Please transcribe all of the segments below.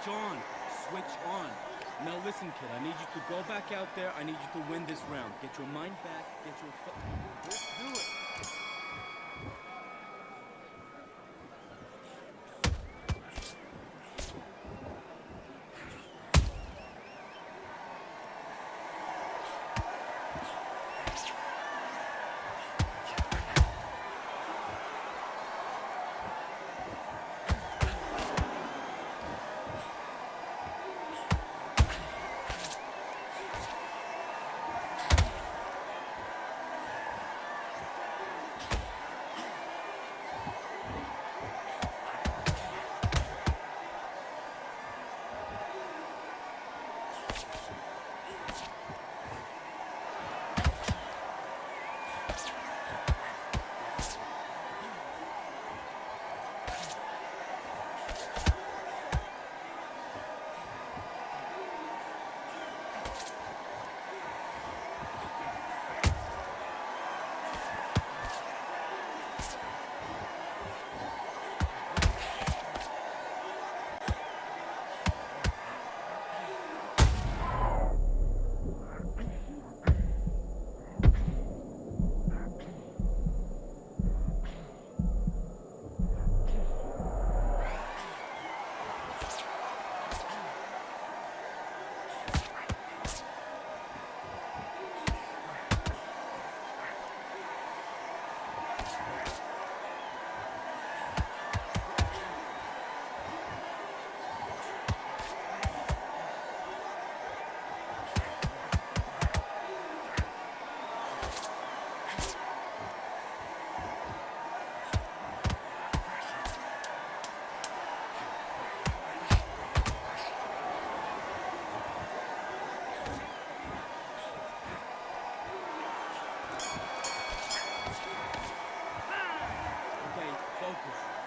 Switch on. Switch on. Now listen, kid, I need you to go back out there. I need you to win this round. Get your mind back. Get your... Let's do it.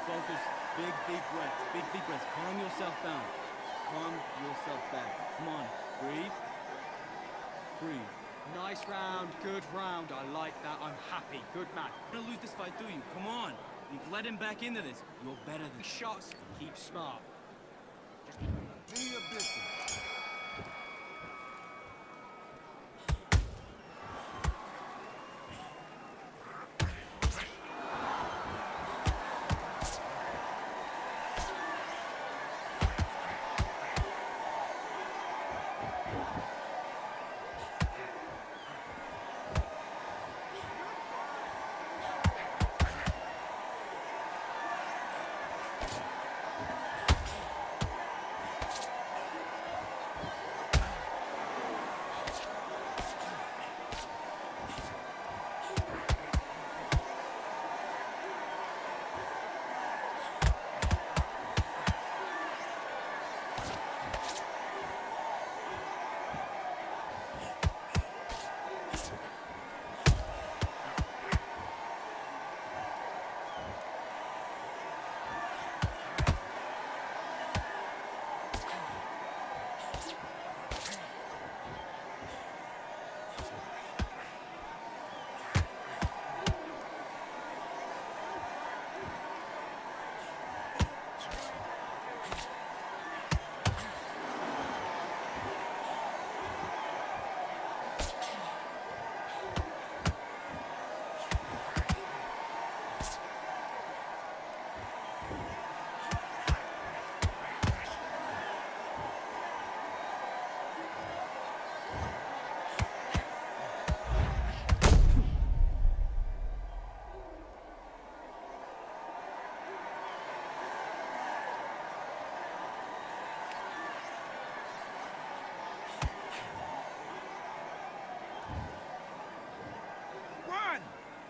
Focus. Big deep breaths. Big deep breaths. Calm yourself down. Calm yourself back. Come on. Breathe. Breathe. Nice round. Good round. I like that. I'm happy. Good man. You're gonna lose this fight, do you? Come on. You've led him back into this. You're better than... Shots. Keep smart. Do your business.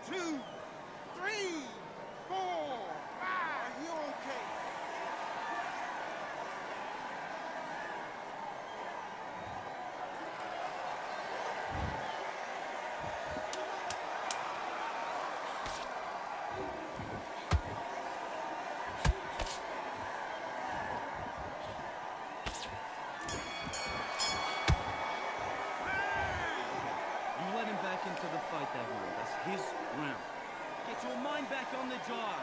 Two, three, four, five. You okay? You let him back into the fight that round. That's his round. Get your mind back on the job.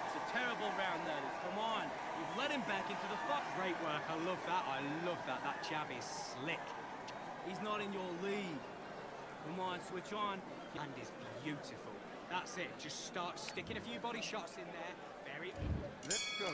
That's A terrible round, that is. Come on. You've let him back into the fight. Great work. I love that. I love that. That jab is slick. He's not in your league. Come on, switch on. And is beautiful. That's it. Just start sticking a few body shots in there. Very... Let's go.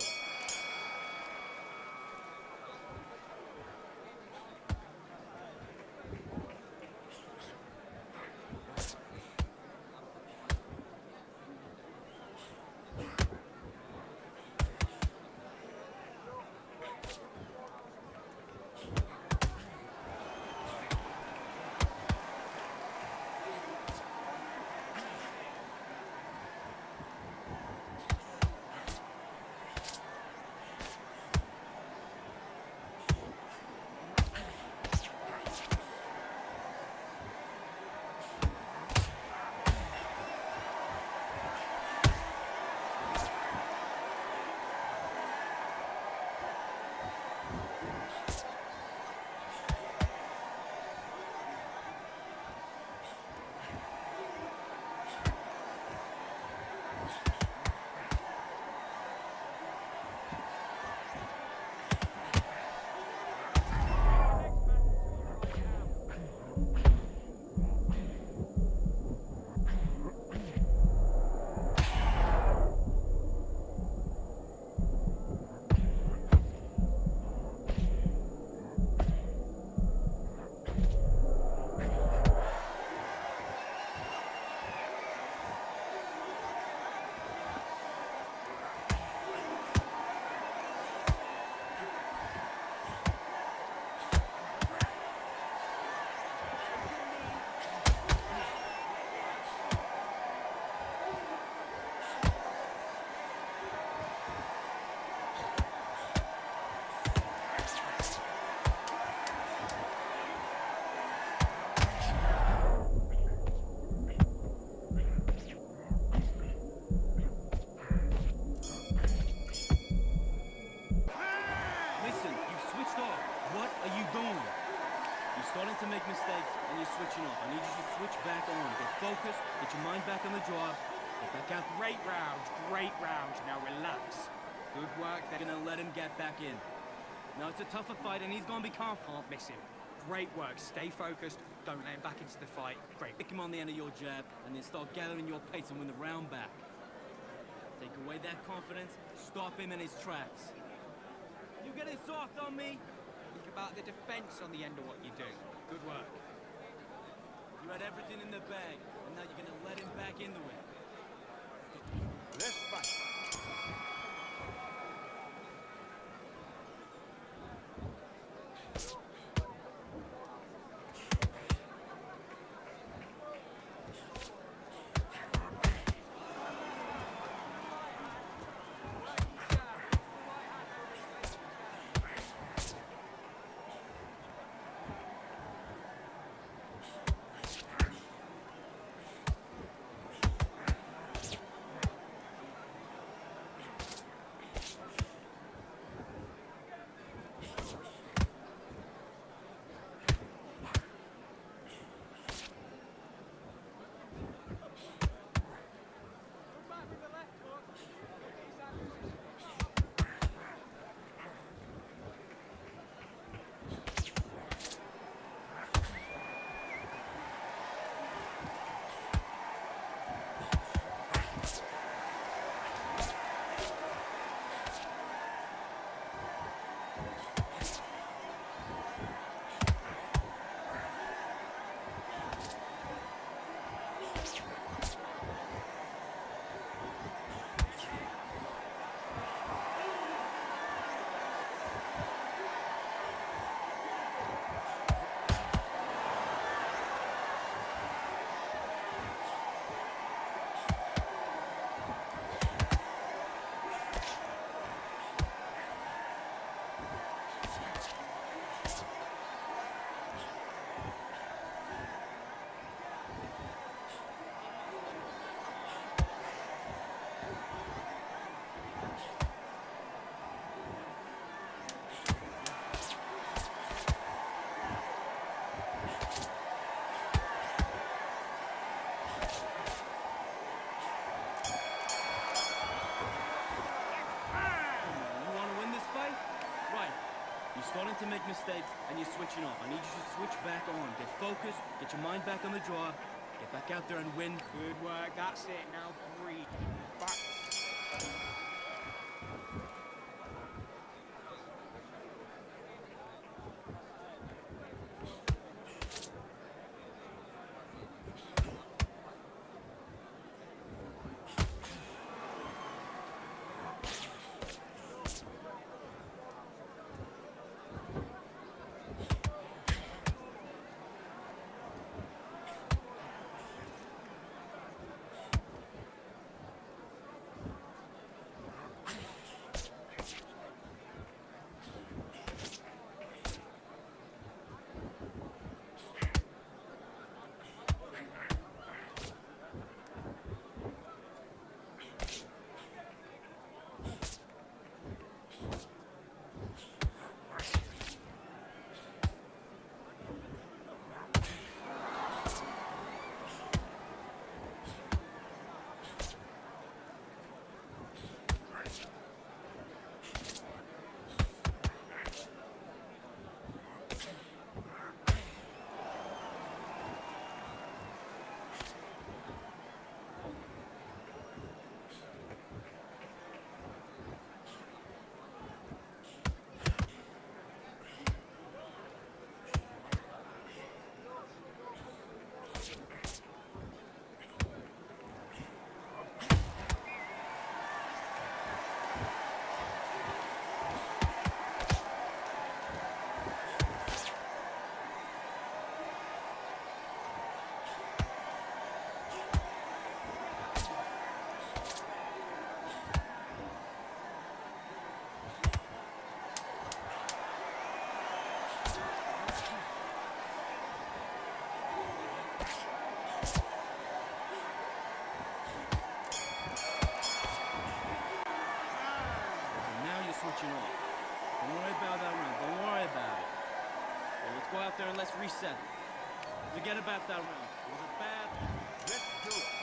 starting to make mistakes, and you're switching off. I need you to switch back on. Get focused, get your mind back on the job, get back out. Great round, great round. Now relax. Good work. They're gonna let him get back in. Now it's a tougher fight, and he's gonna be confident. Can't miss him. Great work. Stay focused. Don't let him back into the fight. Great. Pick him on the end of your jab, and then start gathering your pace and win the round back. Take away that confidence, stop him in his tracks. You getting soft on me? Think about the defense on the end of what you do. Good work. You had everything in the bag, and now you're gonna let him back into it. Let's fight. bound to make mistakes, and you're switching off. I need you to switch back on. Get focused, get your mind back on the draw, get back out there and win. Good work, that's it. Now breathe. Fight. Switching off. Don't worry about that round. Don't worry about it. Okay, let's go out there and let's reset it. Forget about that round. It was a bad... Let's do it.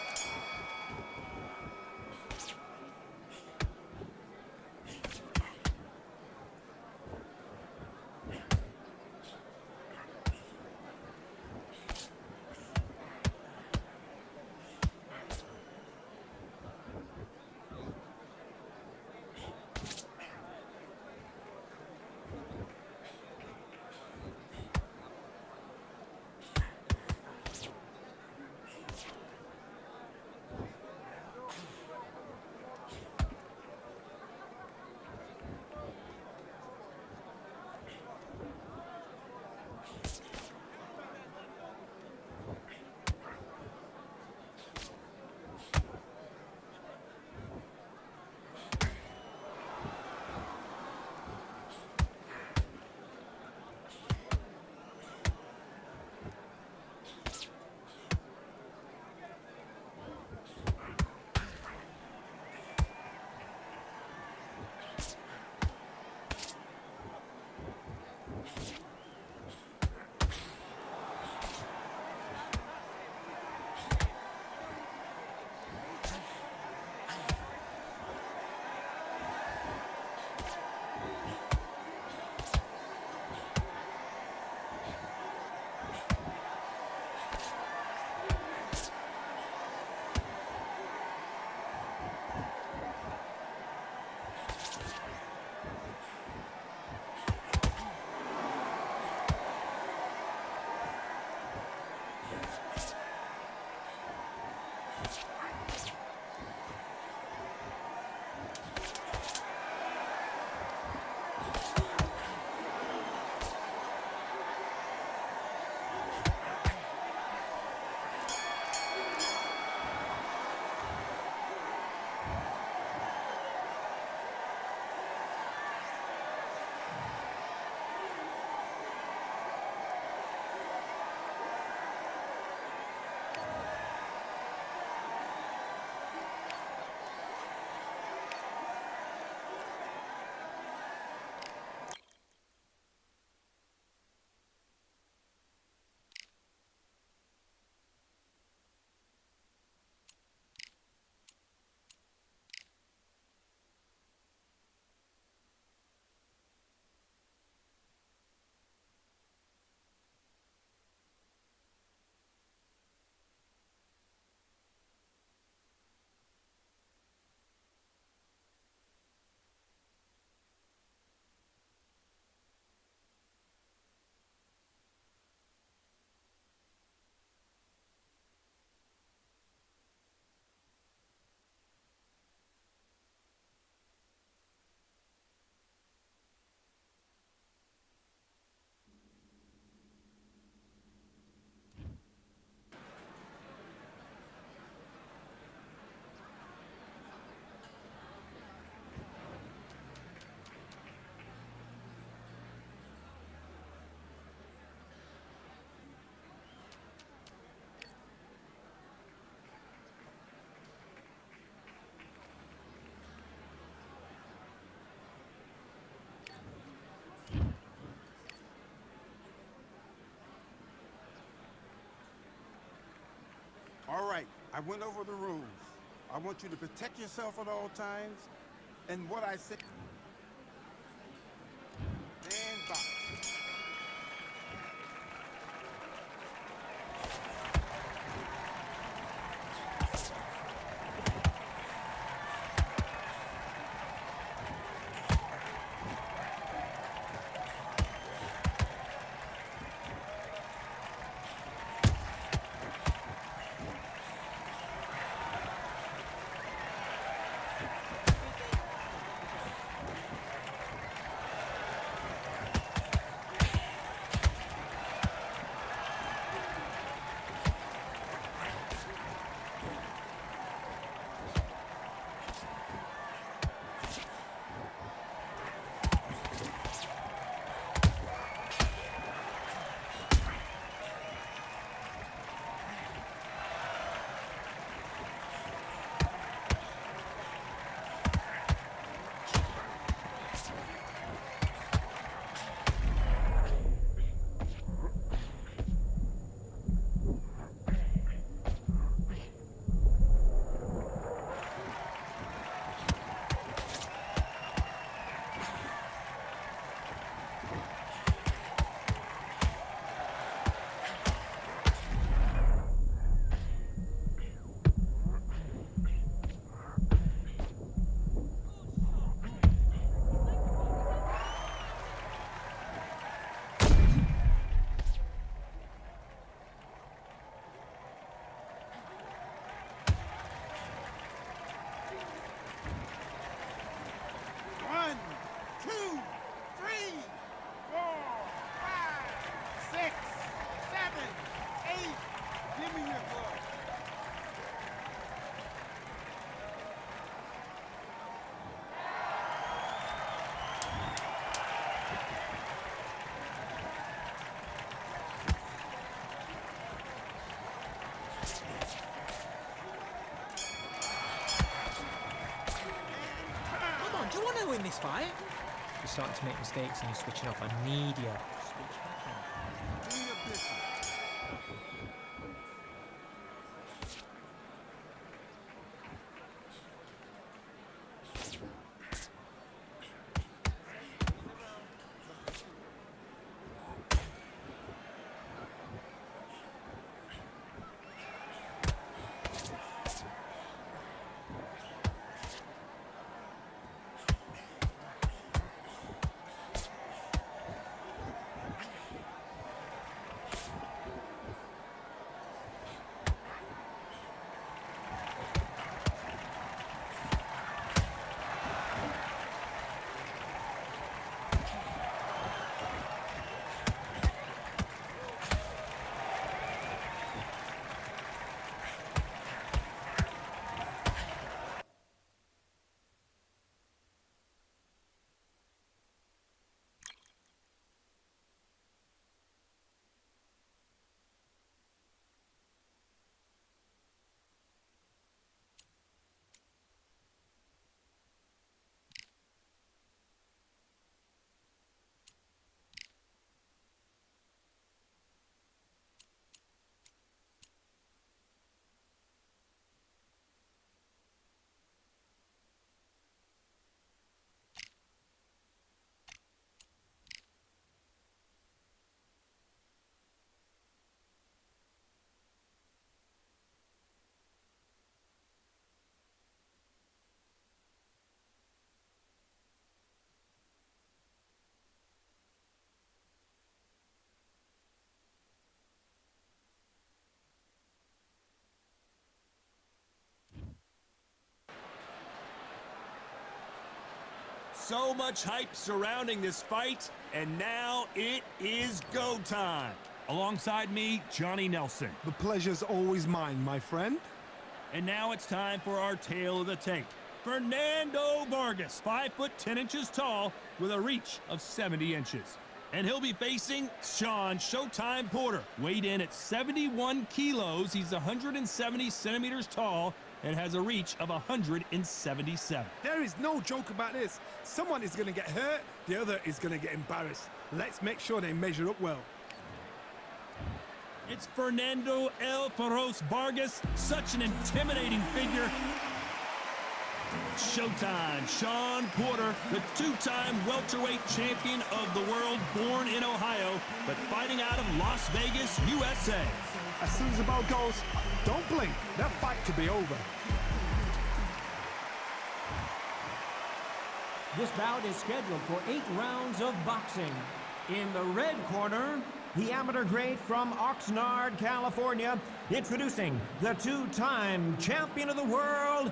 I went over the rules. I want you to protect yourself at all times. And what I said... And box. One, two, three, 4, 5, 6, 7, 8. Give me your glove. Come on, do you want to win this fight? You're starting to make mistakes and you're switching off. I need you. Switch back on. Do your business. So much hype surrounding this fight, and now it is go time. Alongside me, Johnny Nelson. The pleasure's always mine, my friend. And now it's time for our tale of the tape. Fernando Vargas, 5 foot 10 inches tall, with a reach of 70 inches. And he'll be facing Sean Showtime Porter, weighed in at 71 kilos. He's 170 centimeters tall and has a reach of 177. There is no joke about this. Someone is going to get hurt, the other is going to get embarrassed. Let's make sure they measure up well. It's Fernando El Feroz Vargas, such an intimidating figure. Showtime. Sean Porter, the two-time welterweight champion of the world, born in Ohio, but fighting out of Las Vegas, USA. As soon as the bell goes, don't blink. That fight could be over. This bout is scheduled for 8 rounds of boxing. In the red corner, the amateur great from Oxnard, California, introducing the two-time champion of the world.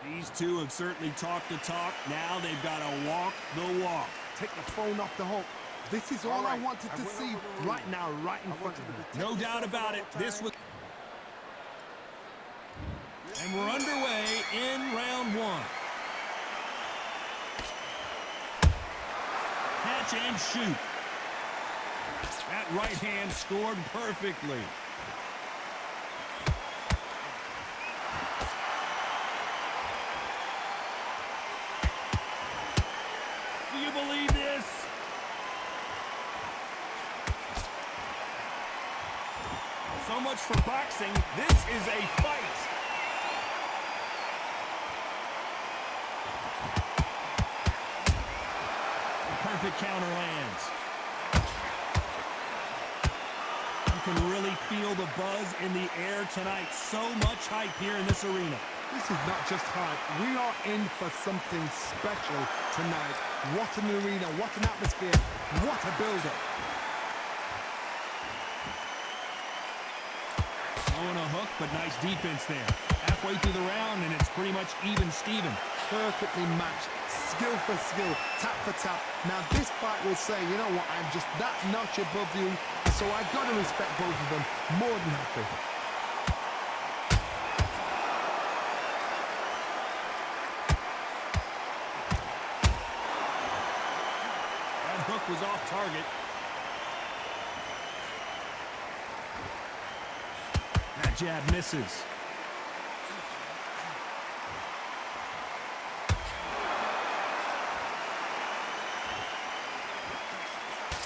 These two have certainly talked the talk. Now they've got to walk the walk. Take the phone off the hook. This is all I wanted to see right now, right in front of me. No doubt about it. This was... And we're underway in round 1. Catch and shoot. That right hand scored perfectly. Do you believe this? So much for boxing. This is a fight. Perfect counter lands. You can really feel the buzz in the air tonight. So much hype here in this arena. This is not just hype. We are in for something special tonight. What an arena, what an atmosphere, what a build-up. Throwing a hook, but nice defense there. Halfway through the round, and it's pretty much even Steven. Perfectly matched, skill for skill, tap for tap. Now this fight will say, you know what, I'm just that notch above you, so I've got to respect both of them. More than happy. That hook was off target. That jab misses.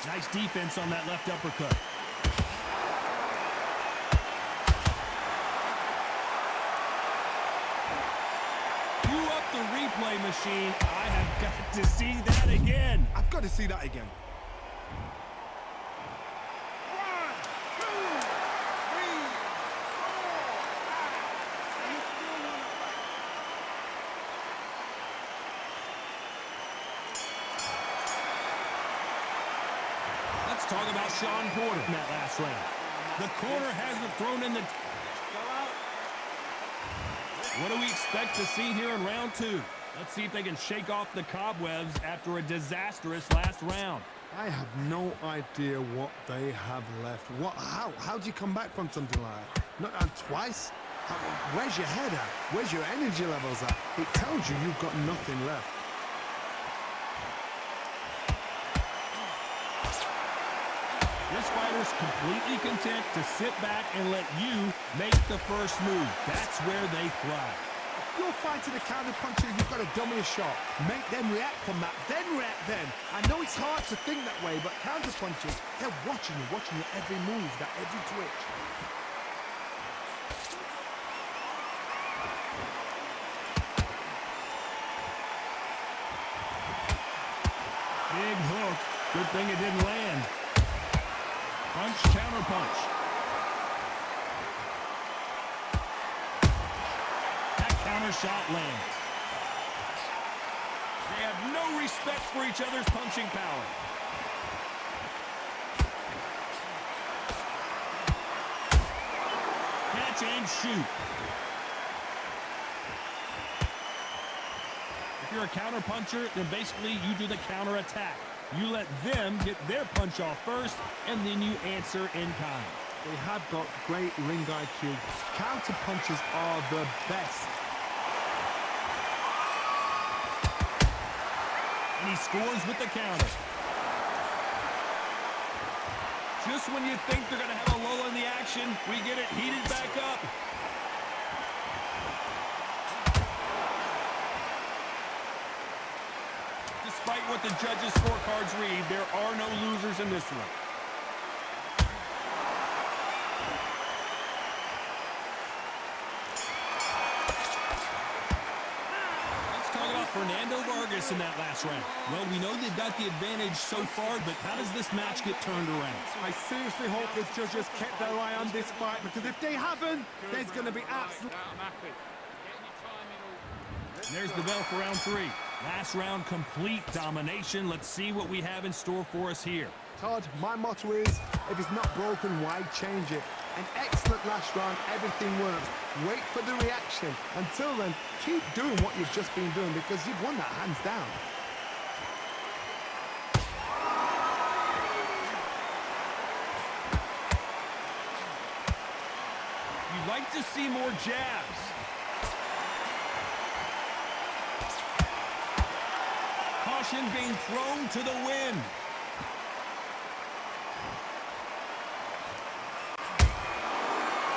Nice defense on that left uppercut. Cue up the replay machine. I have got to see that again. I've got to see that again. Let's talk about Sean Porter in that last round. The corner hasn't thrown in the... What do we expect to see here in round 2? Let's see if they can shake off the cobwebs after a disastrous last round. I have no idea what they have left. How do you come back from something like that? Not twice? Where's your head at? Where's your energy levels at? It tells you you've got nothing left. This fighter's completely content to sit back and let you make the first move. That's where they thrive. If you're fighting a counter puncher, you've got to dummy a shot. Make them react from that, then react then. I know it's hard to think that way, but counter punchers, they're watching your every move, that every twitch. Big hook. Good thing it didn't land. Punch, counter punch. That counter shot lands. They have no respect for each other's punching power. Catch and shoot. If you're a counter puncher, then basically you do the counter attack. You let them get their punch off first, and then you answer in kind. They have got great ring IQ. Counter punches are the best. And he scores with the counter. Just when you think they're going to have a lull in the action, we get it heated back up. Despite what the judges' scorecards read, there are no losers in this one. Fernando Vargas in that last round. Well, we know they've got the advantage so far, but how does this match get turned around? I seriously hope the judges kept their eye on this fight, because if they haven't, there's going to be absolute... And there's the bell for round 3. Last round, complete domination. Let's see what we have in store for us here. Todd, my motto is, if it's not broken, why change it? An excellent last round, everything works. Wait for the reaction. Until then, keep doing what you've just been doing, because you've won that hands down. You'd like to see more jabs. Caution being thrown to the wind.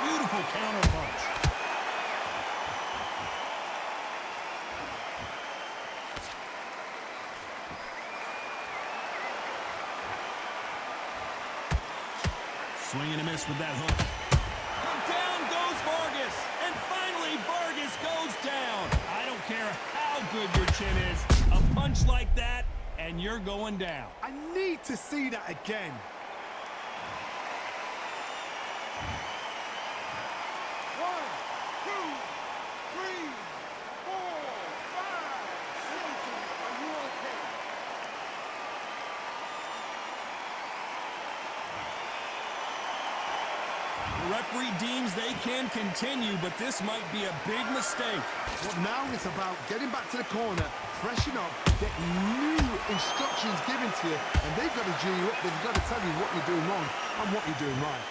Beautiful counter punch. Swing and a miss with that hook. And down goes Vargas. And finally, Vargas goes down. I don't care how good your chin is. A punch like that, and you're going down. I need to see that again. The referee deems they can continue, but this might be a big mistake. Well, now it's about getting back to the corner, freshen up, get new instructions given to you, and they've got to G you up. They've got to tell you what you're doing wrong and what you're doing right.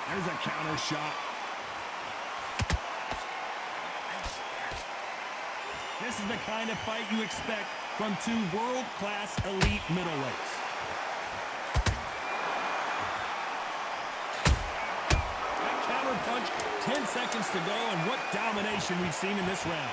There's a counter shot. This is the kind of fight you expect from two world-class elite middleweights. Punch, 10 seconds to go, and what domination we've seen in this round.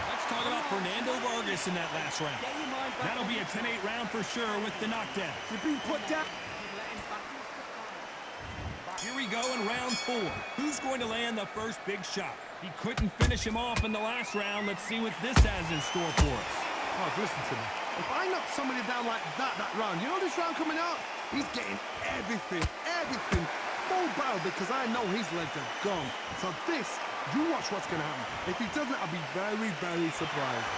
Let's talk about Fernando Vargas in that last round. That'll be a 10-8 round for sure with the knockdown. You're being put down. Here we go in round 4. Who's going to land the first big shot? He couldn't finish him off in the last round. Let's see what this has in store for us. Oh, listen to me. If I knock somebody down like that round, you know this round coming out? He's getting everything, full barrel, because I know his legs are gone. So this, you watch what's going to happen. If he doesn't, I'll be very, very surprised.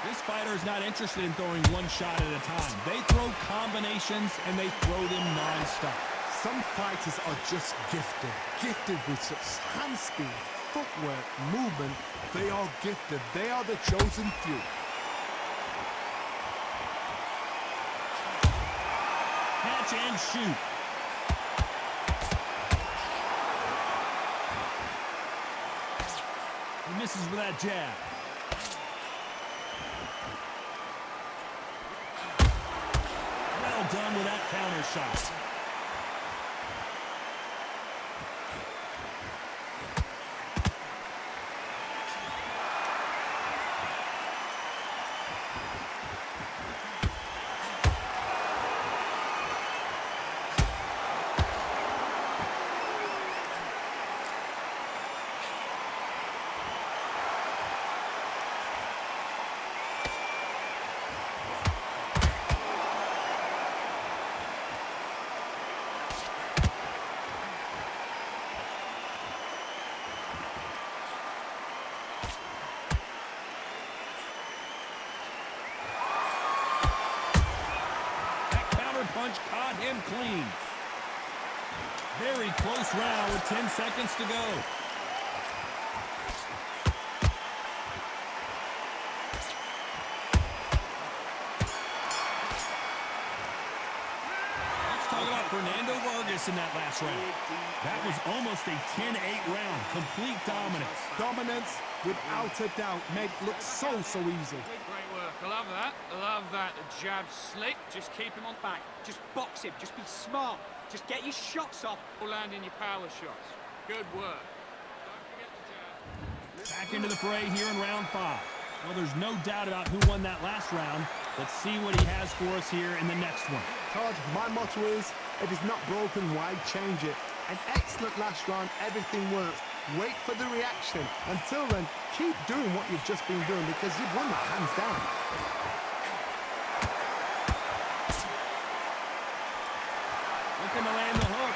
This fighter is not interested in throwing one shot at a time. They throw combinations, and they throw them non-stop. Some fighters are just gifted with such hand speed, footwork, movement. They are gifted. They are the chosen few. Catch and shoot. He misses with that jab. Well done with that counter shot. Punch caught him clean. Very close round with 10 seconds to go. Let's talk about Fernando Vargas in that last round. That was almost a 10-8 round. Complete dominance. Dominance, without a doubt, made it look so easy. Great work. I love that. I love that. The jab slick. Just keep him on back. Just box him. Just be smart. Just get your shots off. Or landing your power shots. Good work. Don't forget the jab. Back into the fray here in round 5. Well, there's no doubt about who won that last round. Let's see what he has for us here in the next one. Todd, my motto is, if it's not broken, why change it? An excellent last round, everything works. Wait for the reaction. Until then, keep doing what you've just been doing because you've won that hands down. Looking to land the hook.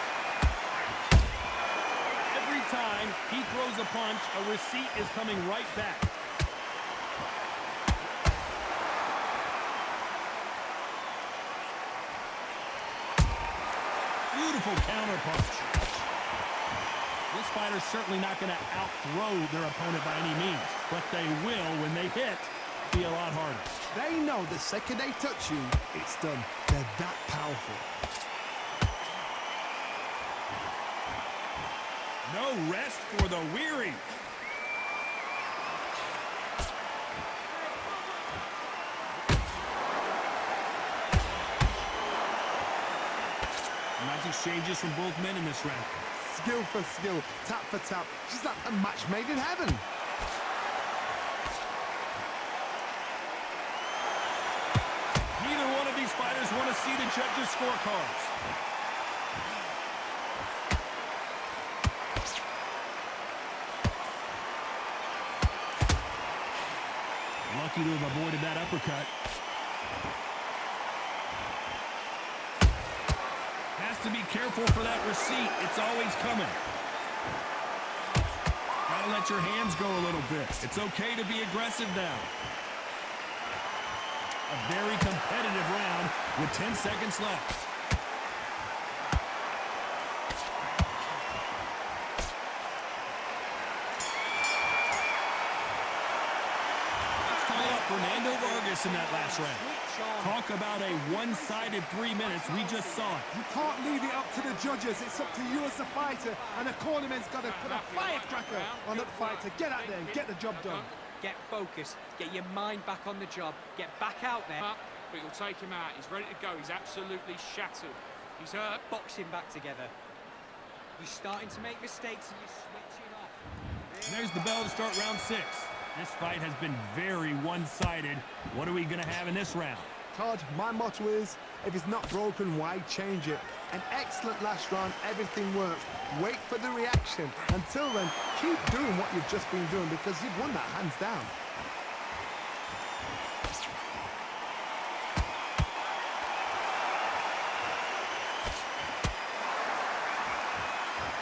Every time he throws a punch, a receipt is coming right back. Beautiful counter punch. This fighter's certainly not going to out-throw their opponent by any means, but they will, when they hit, be a lot harder. They know the second they touch you, it's done. They're that powerful. No rest for the weary. Nice exchanges from both men in this round. Skill for skill, tap for tap. Just like a match made in heaven. Neither one of these fighters want to see the judges' scorecards. Lucky to have avoided that uppercut. Has to be careful for that receipt. It's always coming. Gotta let your hands go a little bit. It's okay to be aggressive now. A very competitive round with 10 seconds left. Fernando Vargas in that last round. Talk about a one-sided 3 minutes. We just saw it. You can't leave it up to the judges. It's up to you as a fighter, and the cornerman's got to put a firecracker on that fighter. Get out there and get the job done. Get focused. Get your mind back on the job. Get back out there. But you'll take him out. He's ready to go. He's absolutely shattered. He's hurt. Box him back together. You're starting to make mistakes and you're switching off. There's the bell to start round 6. This fight has been very one-sided. What are we going to have in this round? Todd, my motto is, if it's not broken, why change it? An excellent last round, everything works. Wait for the reaction. Until then, keep doing what you've just been doing because you've won that hands down.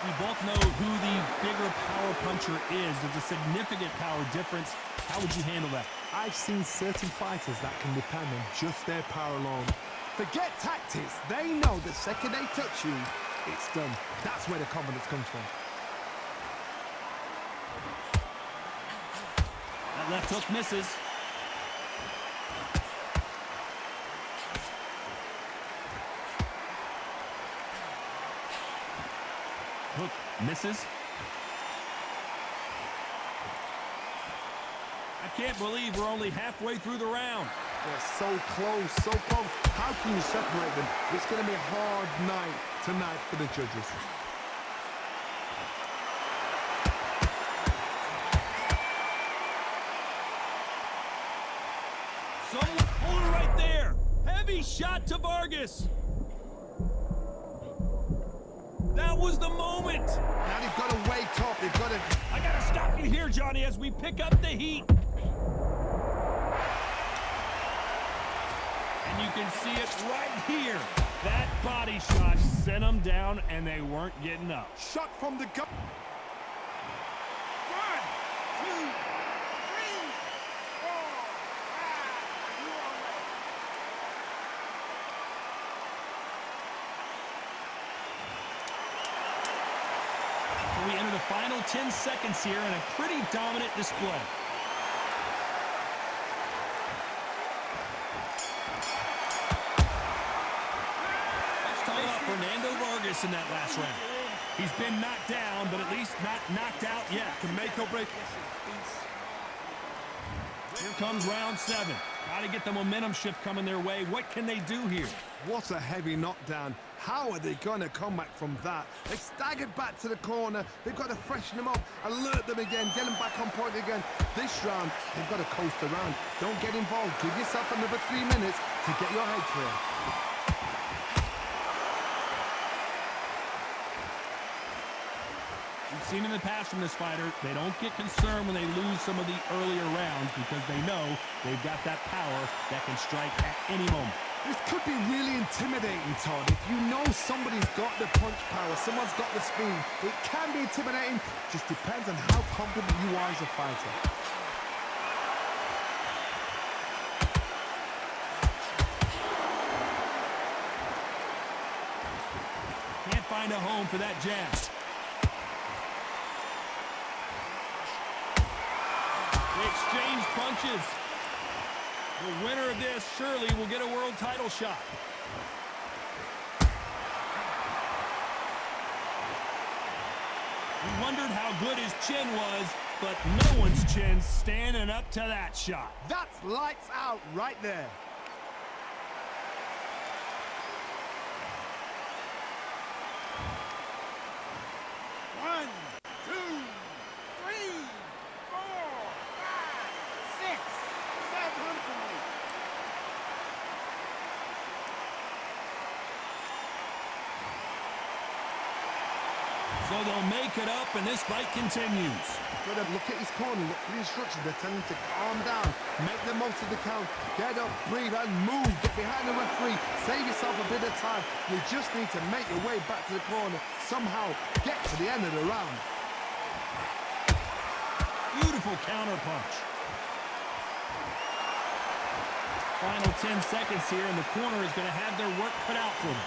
We both know who the bigger power puncher is. There's a significant power difference. How would you handle that? I've seen certain fighters that can depend on just their power alone. Forget tactics. They know the second they touch you, it's done. That's where the confidence comes from. That left hook misses. Hook misses. I can't believe we're only halfway through the round. They're so close, so close. How can you separate them? It's going to be a hard night tonight for the judges. Someone pulled it right there. Heavy shot to Vargas. That was the moment. Now they've got to wake up. They've got to... I got to stop you here, Johnny, as we pick up the heat. And you can see it right here. That body shot sent them down, and they weren't getting up. Shot from the gut. 1, 2, 3, 4, 5. You are ready. So we enter the final 10 seconds here in a pretty dominant display. Fernando Vargas in that last round. He's been knocked down, but at least not knocked out yet. Can make or break. Here comes round 7. Got to get the momentum shift coming their way. What can they do here? What a heavy knockdown. How are they going to come back from that? They staggered back to the corner. They've got to freshen them up, alert them again, get them back on point again. This round, they've got to coast around. Don't get involved. Give yourself another 3 minutes to get your head clear. We've seen in the past from this fighter, they don't get concerned when they lose some of the earlier rounds because they know they've got that power that can strike at any moment. This could be really intimidating, Todd. If you know somebody's got the punch power, someone's got the speed, it can be intimidating. Just depends on how confident you are as a fighter. Can't find a home for that jab. They exchange punches. The winner of this surely will get a world title shot. We wondered how good his chin was, but no one's chin's standing up to that shot. That's lights out right there. One, two, three, four, five, six, seven. So they'll make it up, and this fight continues. Got to look at his corner, look for the instructions. They're telling him to calm down, make the most of the count, get up, breathe, and move. Get behind the referee, save yourself a bit of time. You just need to make your way back to the corner, somehow get to the end of the round. Beautiful counter punch. Final 10 seconds here, and the corner is going to have their work cut out for them.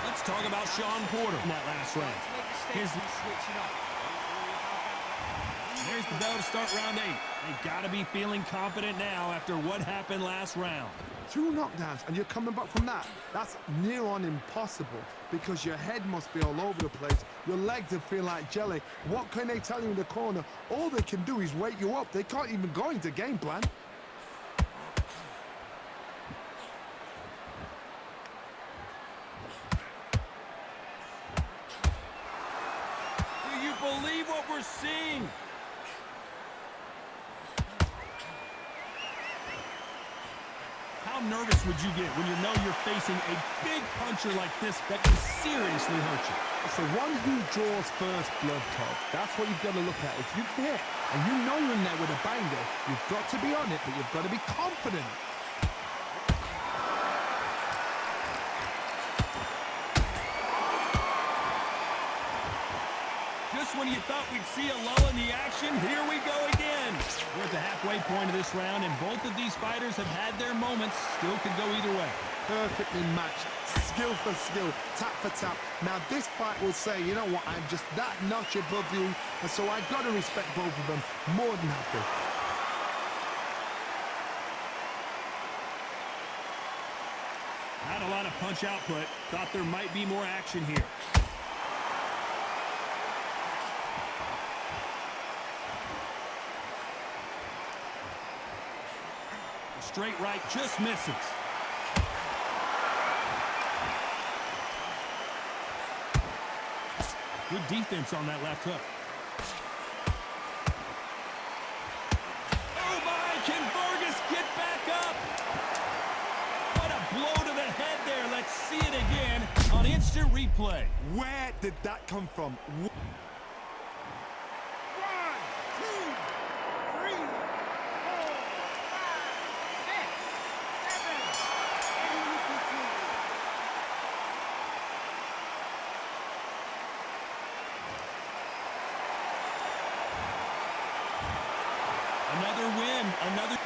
Let's talk about Sean Porter in that last round. There's the bell to start round 8. They got to be feeling confident now after what happened last round. 2 knockdowns and you're coming back from that. That's near on impossible because your head must be all over the place. Your legs will feel like jelly. What can they tell you in the corner? All they can do is wake you up. They can't even go into game plan. Do you believe what we're seeing? How nervous would you get when you know you're facing a big puncher like this that can seriously hurt you? It's the one who draws first blood, Todd. That's what you've got to look at. If you've hit and you know you're in there with a banger, you've got to be on it, but you've got to be confident. Just when you thought we'd see a lull in the action, here we go again. We're at the halfway point of this round, and both of these fighters have had their moments. Still could go either way. Perfectly matched, skill for skill, tap for tap. Now this fight will say, you know what, I'm just that notch above you, and so I've got to respect both of them. More than happy. Not a lot of punch output. Thought there might be more action here. Straight right just misses. Good defense on that left hook. Oh my, can Vargas get back up? What a blow to the head there. Let's see it again on instant replay. Where did that come from? Another win, another...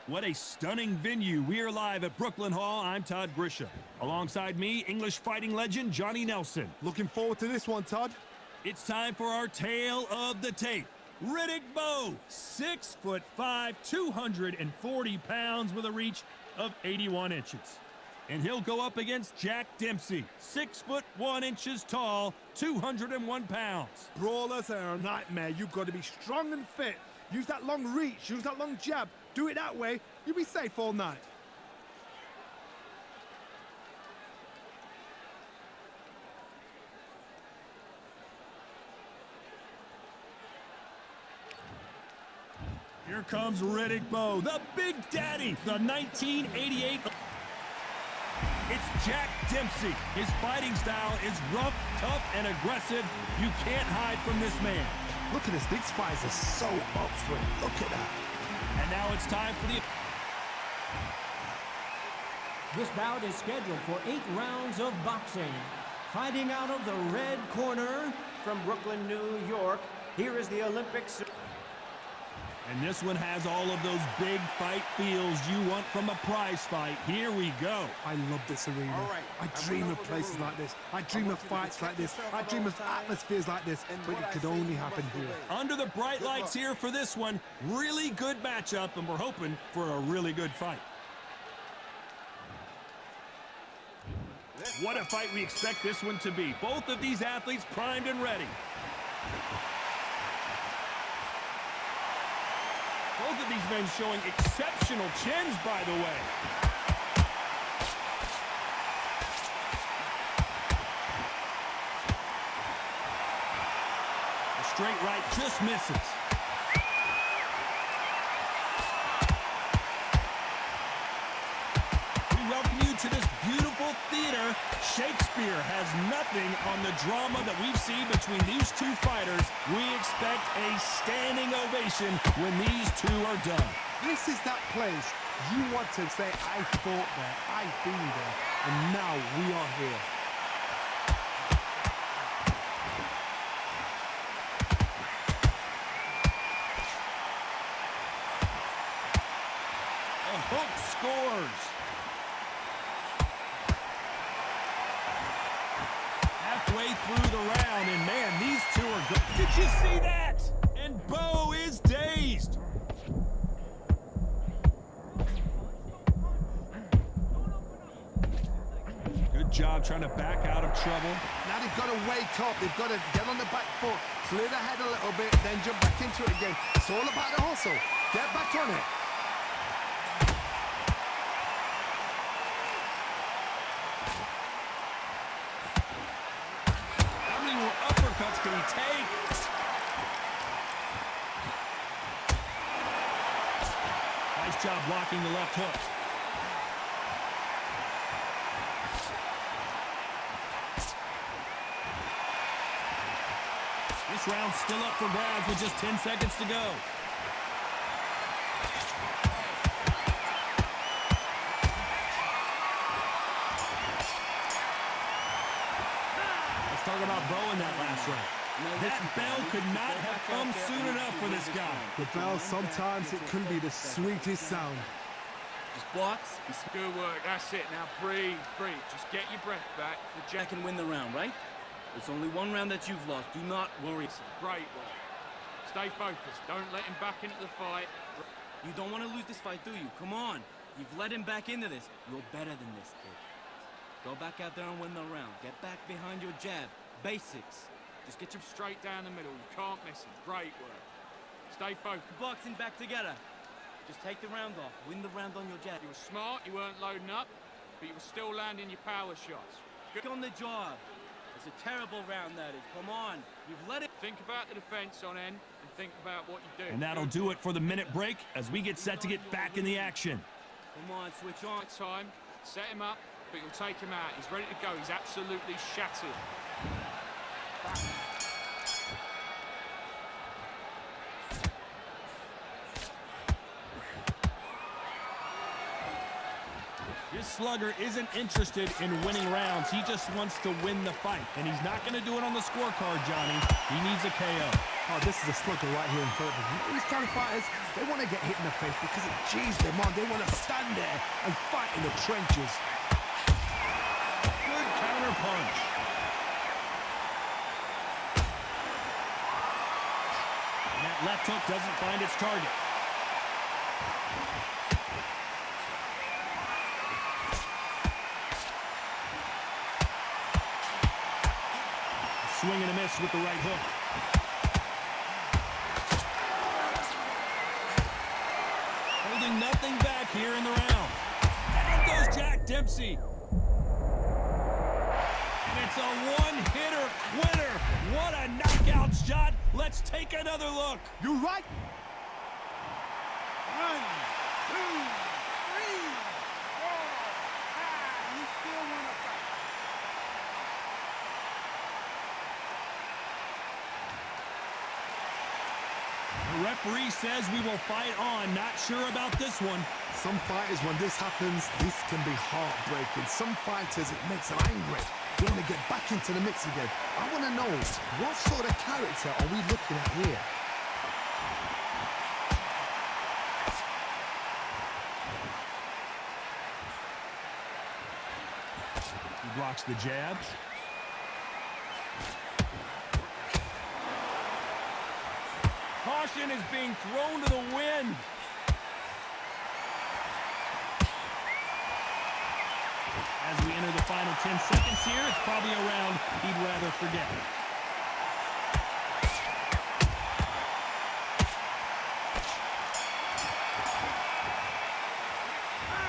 What a stunning venue. We are live at Brooklyn Hall. I'm Todd Grisham. Alongside me, English fighting legend Johnny Nelson. Looking forward to this one, Todd. It's time for our tale of the tape. Riddick Bowe, 6'5", 240 pounds with a reach of 81 inches. And he'll go up against Jack Dempsey, 6'1" tall, 201 pounds. Brawlers are a nightmare. You've got to be strong and fit. Use that long reach, use that long jab. Do it that way, you'll be safe all night. Here comes Riddick Bowe, the Big Daddy, the 1988. It's Jack Dempsey. His fighting style is rough, tough, and aggressive. You can't hide from this man. Look at this, these fights are so up for it. Look at that. And now it's time for the... This bout is scheduled for 8 rounds of boxing. Fighting out of the red corner from Brooklyn, New York, here is the Olympics. And this one has all of those big fight feels you want from a prize fight. Here we go. I love this arena. All right. I dream of places like this. I dream of fights like this. I dream of atmospheres like this. But it could only happen here. Under the bright lights here for this one. Really good matchup, and we're hoping for a really good fight. What a fight we expect this one to be. Both of these athletes primed and ready. Both of these men showing exceptional chins, by the way. The straight right just misses. We welcome you to this beautiful theater. Shakespeare has nothing on the drama that we've seen between these two fighters. We expect a standing ovation when these two are done. This is that place you want to say, I fought there, I've been there, and now we are here. A hook scores. Halfway through the round, and man, these two are good. Did you see that? And Bowe is dazed. Good job trying to back out of trouble. Now they've got to wake up, they've got to get on the back foot, clear the head a little bit, then jump back into it again. It's all about the hustle. Get back on it. Uppercuts can he take? Nice job blocking the left hook. This round's still up for grabs with just 10 seconds to go. Let's talk about Bowe in that last round. That bell could not have come soon enough for this guy. The bell, sometimes it can be the sweetest sound. Just blocks. Good work, that's it. Now breathe, breathe. Just get your breath back. The Jack can win the round, right? It's only one round that you've lost. Do not worry. Great work. Stay focused. Don't let him back into the fight. You don't want to lose this fight, do you? Come on. You've let him back into this. You're better than this, kid. Go back out there and win the round. Get back behind your jab. Basics. Just get him straight down the middle. You can't miss him. Great work. Stay focused. Boxing back together. Just take the round off. Win the round on your jab. You were smart. You weren't loading up, but you were still landing your power shots. Get on the job. It's a terrible round, that is. Come on. You've let it... Think about the defense on end and think about what you do. And that'll do it for the minute break as we get set to get back in the action. Come on, switch on. Time. Set him up, but you'll take him out. He's ready to go. He's absolutely shattered. This slugger isn't interested in winning rounds. He just wants to win the fight. And he's not going to do it on the scorecard, Johnny. He needs a KO. Oh, this is a slugger right here in front of them. These kind of fighters, they want to get hit in the face because it cheese them on. They want to stand there and fight in the trenches. Good counter punch. And that left hook doesn't find its target. Swing and a miss with the right hook. Holding nothing back here in the round. Down goes Jack Dempsey. And it's a one-hitter winner. What a knockout shot. Let's take another look. You're right. 1, 2, 3, 4, 5. You still want to fight? The referee says we will fight on. Not sure about this one. Some fighters, when this happens, this can be heartbreaking. Some fighters, it makes them angry. They want to get back into the mix again. I want to know, what sort of character are we looking at here? He blocks the jab. Caution is being thrown to the wind. As we enter the final 10 seconds here, it's probably a round he'd rather forget.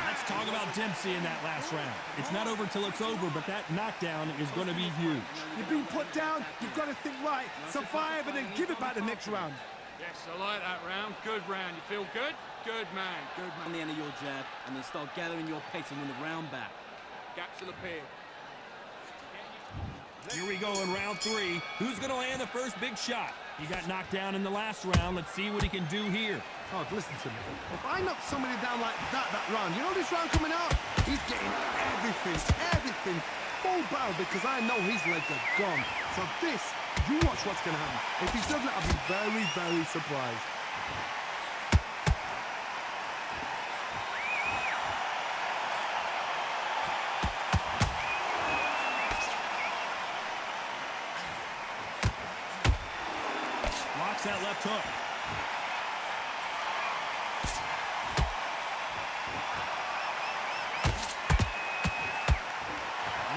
Let's talk about Dempsey in that last round. It's not over till it's over, but that knockdown is going to be huge. You've been put down, you've got to think right, survive and then give it back the next round. Yes, I like that round. Good round. You feel good? Good man. Good man. On the end of your jab, and then start gathering your pace and win the round back. Gaps will appear. Here we go in round 3. Who's going to land the first big shot? He got knocked down in the last round. Let's see what he can do here. Oh, listen to me. If I knock somebody down like that round, you know this round coming out? He's getting everything, full barrel because I know his legs are gone. So this, you watch what's going to happen. If he doesn't, I'll be very, very surprised. Blocks that left hook.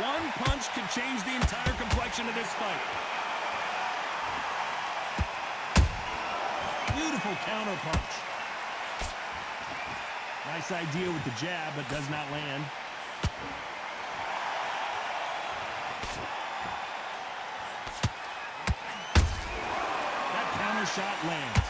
One punch could change the entire complexion of this fight. Beautiful counter punch. Nice idea with the jab, but does not land. That counter shot lands.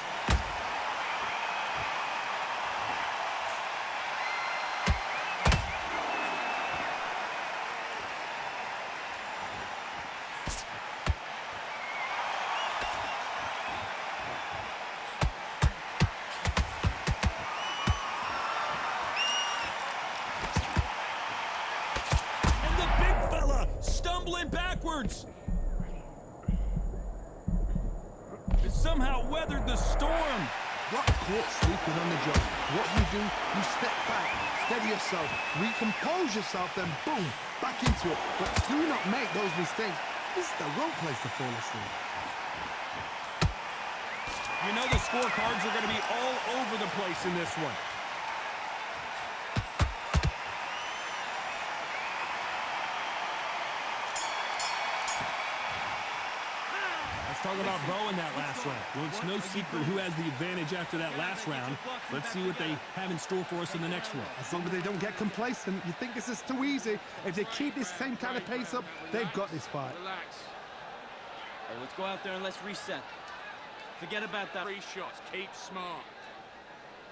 Stumbling backwards. It somehow weathered the storm. Got caught sleeping on the job. What do? You step back, steady yourself, recompose yourself, then boom, back into it. But do not make those mistakes. This is the wrong place to fall asleep. You know the scorecards are going to be all over the place in this one. Talk about Bo in that last round. Well, it's no secret who has the advantage after that last round. Let's see what they have in store for us in the next one. As long as they don't get complacent, you think this is too easy. If they keep this same kind of pace up, they've got this fight. Relax. Hey, let's go out there and let's reset. Forget about that. 3 shots. Keep smart.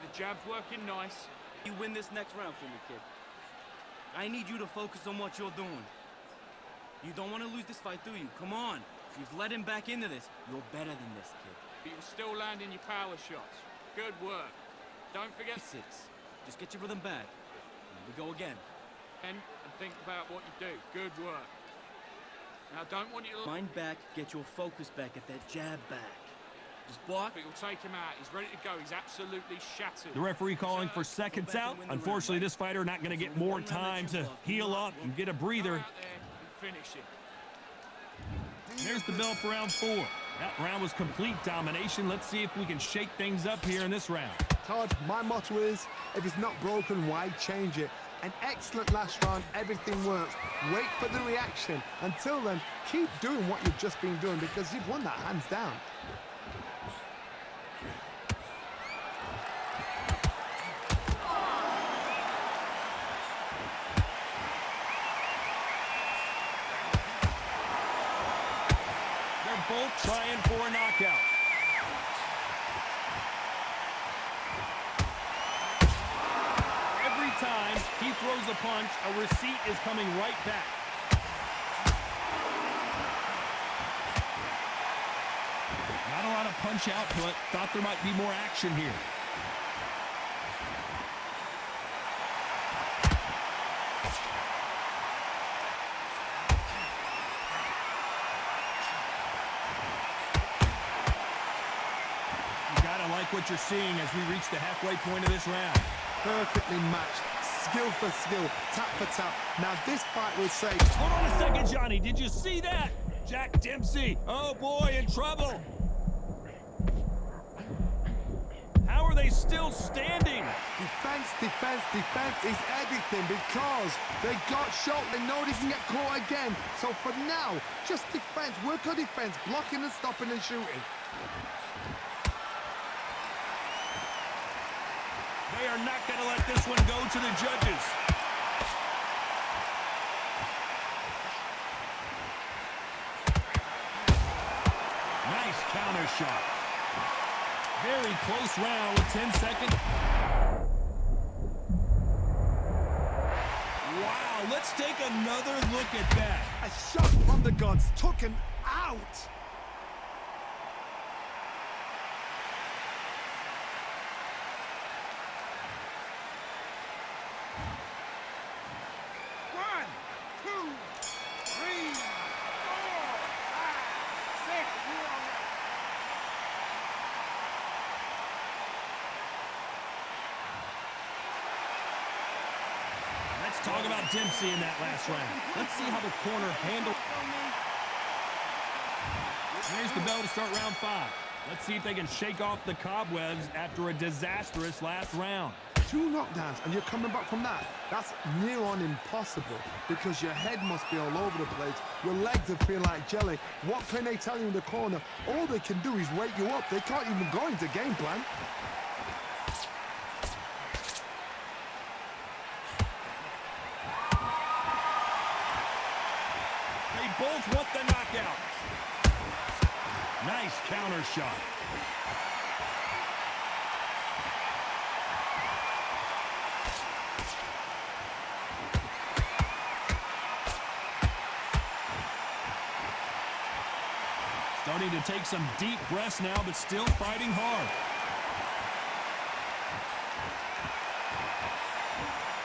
The jab's working nice. You win this next round for me, kid. I need you to focus on what you're doing. You don't want to lose this fight, do you? Come on. You've let him back into this. You're better than this, kid. But you're still landing your power shots. Good work. Don't forget... 6. Just get your rhythm back. Here we go again. And think about what you do. Good work. Now, don't want you to... Mind back, get your focus back, get that jab back. Just block. But you'll take him out. He's ready to go. He's absolutely shattered. The referee calling for seconds out. Unfortunately, this fighter not going to get more time to heal up and get a breather. Go out there and finish him. There's the bell for round 4. That round was complete domination. Let's see if we can shake things up here in this round. Todd, my motto is, if it's not broken, why change it? An excellent last round, everything works. Wait for the reaction. Until then, keep doing what you've just been doing because you've won that hands down. They're both trying for a knockout. Every time he throws a punch, a receipt is coming right back. Not a lot of punch output. Thought there might be more action here. What you're seeing as we reach the halfway point of this round. Perfectly matched, skill for skill, tap for tap. Now this fight will say... Hold on a second, Johnny. Did you see that? Jack Dempsey, oh boy, in trouble. How are they still standing? Defense, defense, defense is everything because they got shot. They know they can get caught again. So for now, just defense, work on defense, blocking and stopping and shooting. They are not going to let this one go to the judges. Nice counter shot. Very close round with 10 seconds. Wow, let's take another look at that. A shot from the gods took him out. Talk about Dempsey in that last round. Let's see how the corner handled. Here's the bell to start round 5. Let's see if they can shake off the cobwebs after a disastrous last round. 2 knockdowns and you're coming back from that. That's near on impossible because your head must be all over the place. Your legs will feel like jelly. What can they tell you in the corner? All they can do is wake you up. They can't even go into game plan. Both want the knockout. Nice counter shot. Starting to take some deep breaths now, but still fighting hard.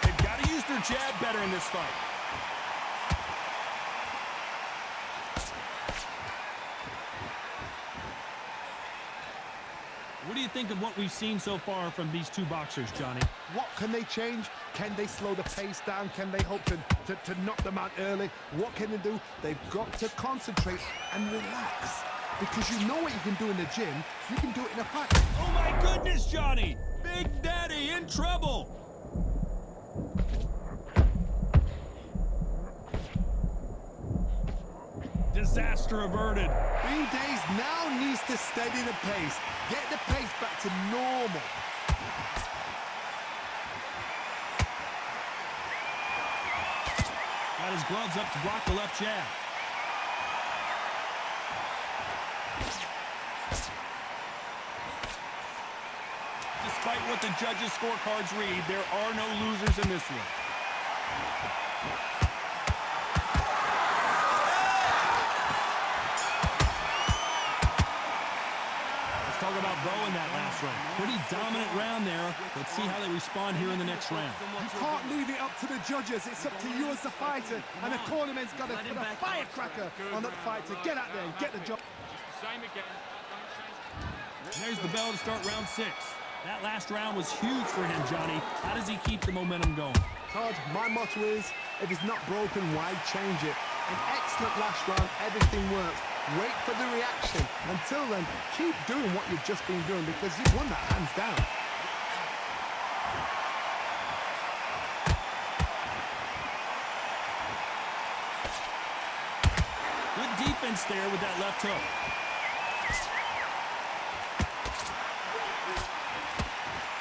They've got to use their jab better in this fight. What do you think of what we've seen so far from these 2 boxers, Johnny? What can they change? Can they slow the pace down? Can they hope to knock them out early? What can they do? They've got to concentrate and relax. Because you know what you can do in the gym, you can do it in a fight. Oh my goodness, Johnny! Big Daddy in trouble! Disaster averted. Green Days now needs to steady the pace. Get the pace back to normal. Got his gloves up to block the left jab. Despite what the judges' scorecards read, there are no losers in this one. Talk about bow in that last round. Pretty dominant round there. Let's see how they respond here in the next round. You can't leave it up to the judges. It's up to you as the fighter. And the cornerman's got to put a firecracker on that fighter. Get out there and get the job. Just the same again. Don't change. And there's the bell to start round 6. That last round was huge for him, Johnny. How does he keep the momentum going? Todd, my motto is, if it's not broken, why change it? An excellent last round, everything works. Wait for the reaction. Until then, keep doing what you've just been doing because you've won that hands down. Good defense there with that left hook.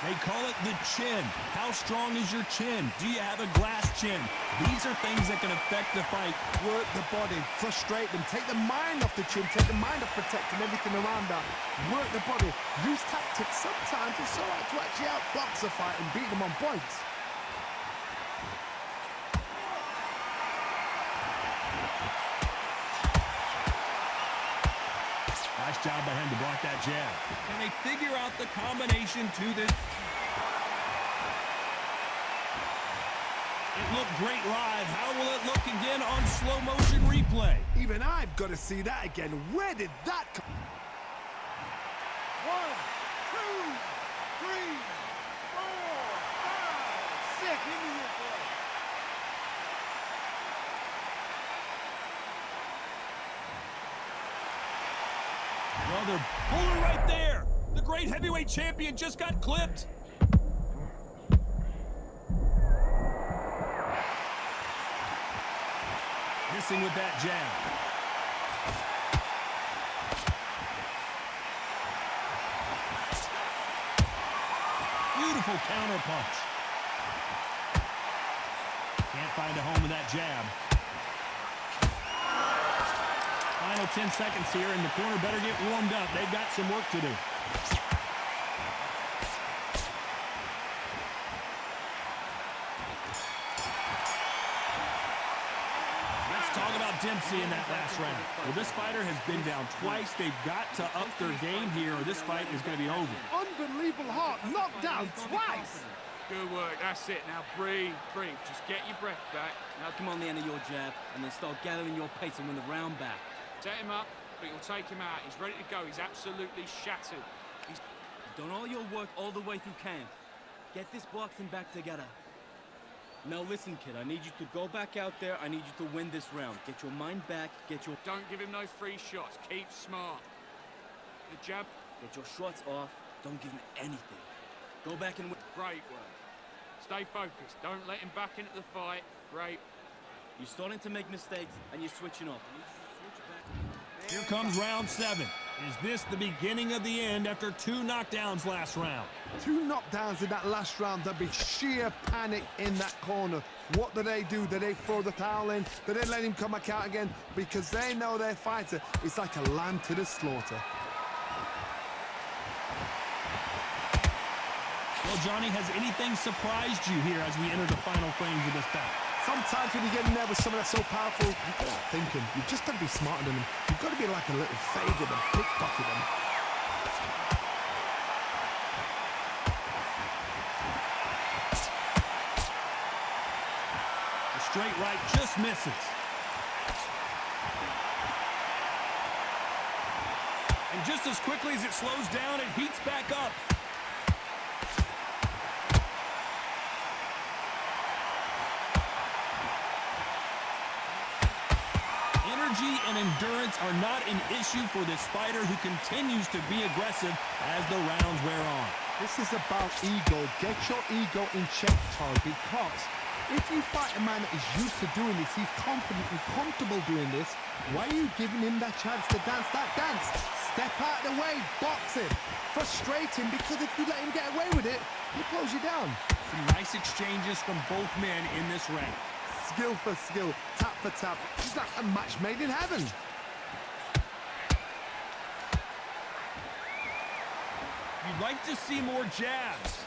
They call it the chin. How strong is your chin? Do you have a glass chin? These are things that can affect the fight. Work the body, frustrate them, take the mind off the chin, take the mind off protecting everything around that. Work the body, use tactics. Sometimes it's all right to actually outbox a fight and beat them on points. Nice job by him to block that jab. Can they figure out the combination to this? It looked great live. How will it look again on slow motion replay? Even I've got to see that again. Where did that come? 1, 2, 3, 4, 5, 6. Give me your boy. Well, they're pulling right there. The great heavyweight champion just got clipped. Missing with that jab. Beautiful counter punch. Can't find a home with that jab. Final 10 seconds here, and the corner better get warmed up. They've got some work to do. Let's talk about Dempsey in that last round. Well, this fighter has been down twice. They've got to up their game here, or this fight is going to be over. Unbelievable heart, knocked down twice. Good work. That's it. Now breathe, breathe. Just get your breath back. Now come on the end of your jab, and then start gathering your pace and win the round back. Set him up, but you'll take him out. He's ready to go. He's absolutely shattered. He's Done all your work all the way through camp. Get this boxing back together. Now listen, kid, I need you to go back out there. I need you to win this round. Get your mind back, get your... Don't give him no free shots. Keep smart. The jab. Get your shots off. Don't give him anything. Go back and win. Great work. Stay focused. Don't let him back into the fight. Great. You're starting to make mistakes, and you're switching off. Here comes round 7. Is this the beginning of the end after 2 knockdowns last round? 2 knockdowns in that last round. There'll be sheer panic in that corner. What do? Do they throw the towel in? Do they let him come back out again? Because they know their fighter is like a lamb to the slaughter. Well, Johnny, has anything surprised you here as we enter the final frames of this bout? Sometimes when you get in there with someone that's so powerful, you've got to think him. You've just got to be smarter than him. You've got to be like a little fade with them, pickpocket them. The straight right just misses. And just as quickly as it slows down, it heats back up. Energy and endurance are not an issue for this fighter who continues to be aggressive as the rounds wear on. This is about ego. Get your ego in check, Todd, because if you fight a man that is used to doing this, he's confident and comfortable doing this, why are you giving him that chance to dance that dance? Step out of the way, box him, frustrate him, because if you let him get away with it, he'll close you down. Some nice exchanges from both men in this round. Skill for skill, tap for tap. It's like a match made in heaven. You'd like to see more jabs.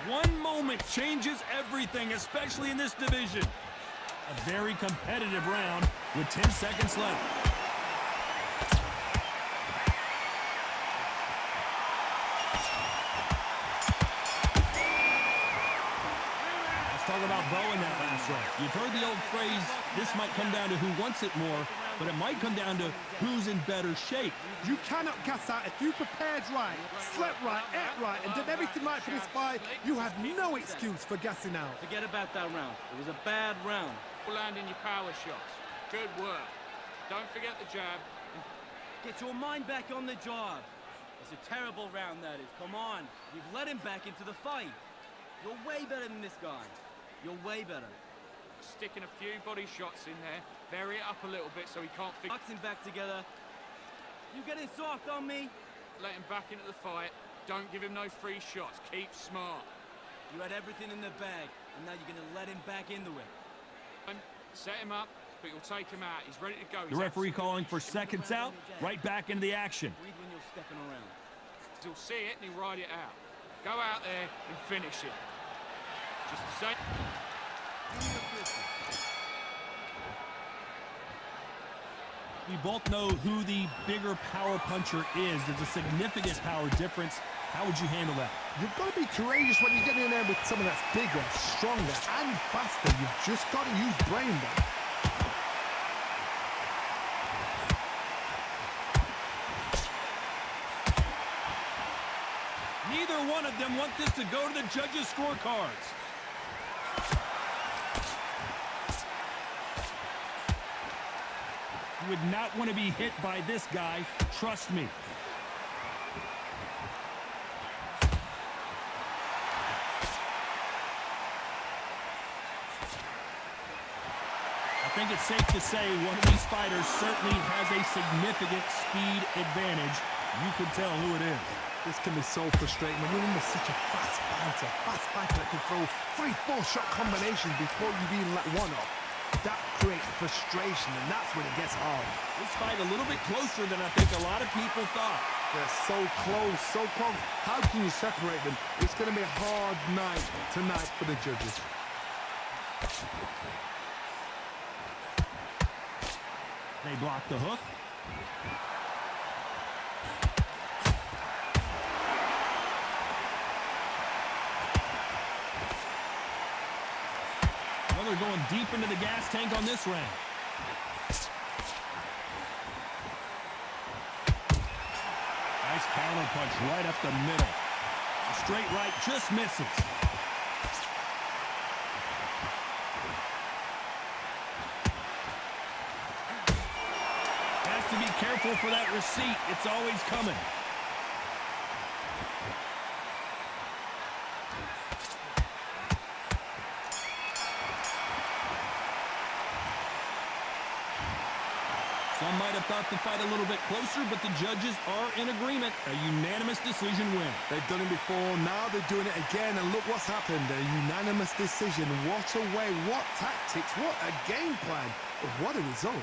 One more moment changes everything, especially in this division. A very competitive round with 10 seconds left. Let's talk about Bo in that last round. You've heard the old phrase, this might come down to who wants it more, but it might come down to who's in better shape. You cannot gas out. If you prepared right, slept right, ate right, and did everything right for this fight, you have no excuse for gassing out. Forget about that round. It was a bad round. Landing your power shots. Good work. Don't forget the jab. Get your mind back on the job. It's a terrible round, that is. Come on. You've let him back into the fight. You're way better than this guy. You're way better. Sticking a few body shots in there. Vary it up a little bit so he can't fix. Boxing back together. You getting soft on me? Let him back into the fight. Don't give him no free shots. Keep smart. You had everything in the bag, and now you're going to let him back into it. Set him up, but you'll take him out. He's ready to go. The referee calling for seconds out, right back into the action. Breathe when you're stepping around. He'll see it and he'll ride it out. Go out there and finish it. Just the same. We both know who the bigger power puncher is. There's a significant power difference. How would you handle that? You've got to be courageous when you get in there with someone that's bigger, stronger, and faster. You've just got to use brain there. Neither one of them want this to go to the judges' scorecards. You would not want to be hit by this guy. Trust me. I think it's safe to say one of these fighters certainly has a significant speed advantage. You can tell who it is. This can be so frustrating when you're in with such a fast fighter that can throw 3-4 shot combinations before you've even let one off. That creates frustration, and that's when it gets hard. This fight a little bit closer than I think a lot of people thought. They're so close, so close. How can you separate them? It's going to be a hard night tonight for the judges. They block the hook. Well, they're going deep into the gas tank on this round. Nice counter punch right up the middle. A straight right just misses. Has to be careful for that receipt. It's always coming. Some might have thought the fight a little bit closer, but the judges are in agreement. A unanimous decision win. They've done it before, now they're doing it again, and look what's happened. A unanimous decision. What a way, what tactics, what a game plan. What a result.